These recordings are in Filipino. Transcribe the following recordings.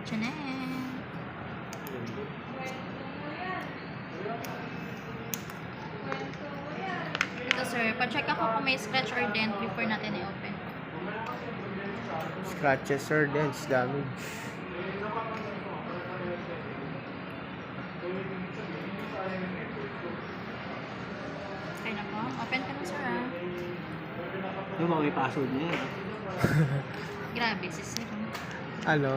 Chanel. Ito sir, pa-check ako kung may scratch or dent before natin i-open. Scratches or dents, damage. Okay na po. Open ka na sir ah. Ano ba may password niya? Grabe si sir. Ano,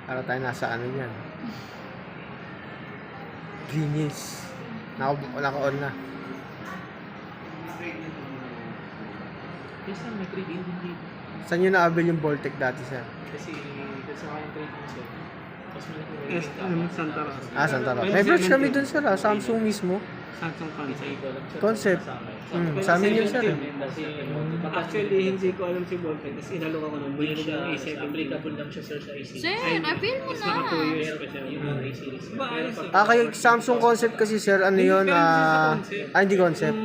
para tayo nasa ano yan. Genius. Naka-on na. Yes, may trade-in din dito. Saan nyo na-avail yung Voltec dati, sir? Kasi sa kanyang trade-in siya. Mas malaki ba yes, Santa Rosa. Santa Rosa. May branch kami dun, sir. Samsung mismo. Samsung concept. Concept. Sa amin yun, sir. Actually, hindi ko alam si Voltec. Kasi inalok ako nun. Bili ko ng A7. Applicable lang siya sir sa AC. Sir, appeal mo na. Naka 2 years pa siya. Yung mga A-series. Ba, ayos eh. Kay Samsung Concept kasi, sir, ano yun? Hindi Concept.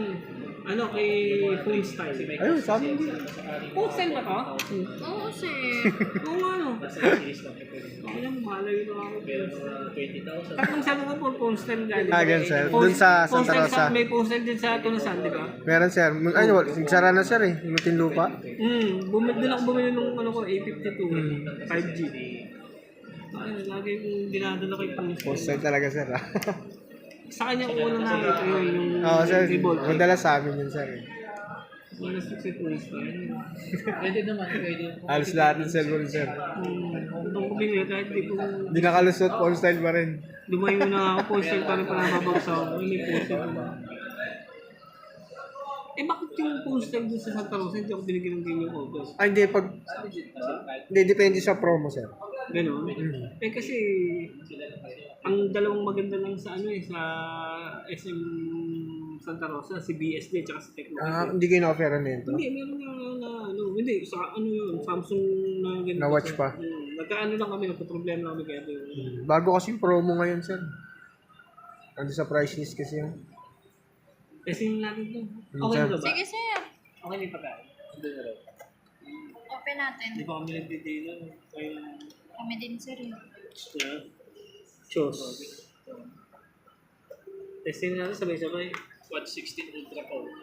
Ano, kay Phone Style. Ayun, sa amin din. Phone Style ba to? Oo sir. Oo nga no. Basta A-series lang. Ako lang, malayo na ako. Pero mga 20,000. Tatlong sabi ko po, Phone Style galing. Ganun, sir. Dun sa Santa Rosa. May Phone Style din sa Tunasan, di ba? Meron, sir. Ay, nagsara na, sir, eh. Muntinlupa. Doon ako bumili ng ano ko, A52, 5G. Ay, lagi kong dinadala kay Phone Style. Post talaga, sir, ah. Sa kanya unang nakita yun, yung Oo, sir. Revolt. Madalas sa amin yun, sir. Wala sa Phone Style. Pwede naman, pwede. Halos lahat ng cellphone, sir. Doon ko binili kahit di ko Hindi nakalusot, phone style pa rin. lumayo na ako, Phone Style pa rin pa nababagsak ako. May Phone Style na. Bakit yung Phone Style dun sa Santa Rosa, hindi ako binigyan ng ganyan offers? Ay, hindi. Hindi, depende sa promo, sir. Ganon? Kasi, ang dalawang maganda lang sa ano sa SM Santa Rosa, si BSD at saka si Tecno. Hindi kayo na-offeran nito. Hindi, meron na hindi, sa ano yun, Samsung na ganito. Na watch pa? Nagkaano lang kami, nagka-problema lang kami kaya yun. Bago kasi yung promo ngayon, sir. Ando sa price list kasi yun. Kasi natin to. Okay na ba? Sige sir. Okay na yung pagkain. Open natin. Hindi pa kami nagdi-dinner. Kami din sir eh. Chos. Testing natin sabay-sabay. Quad 16 Ultra Power.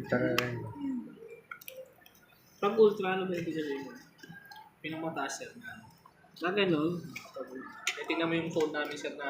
Tara rin. Pag ultra, ano ba yung sabihin mo? Pinamataas sir na. Na ganun. Tingnan mo yung phone namin sir na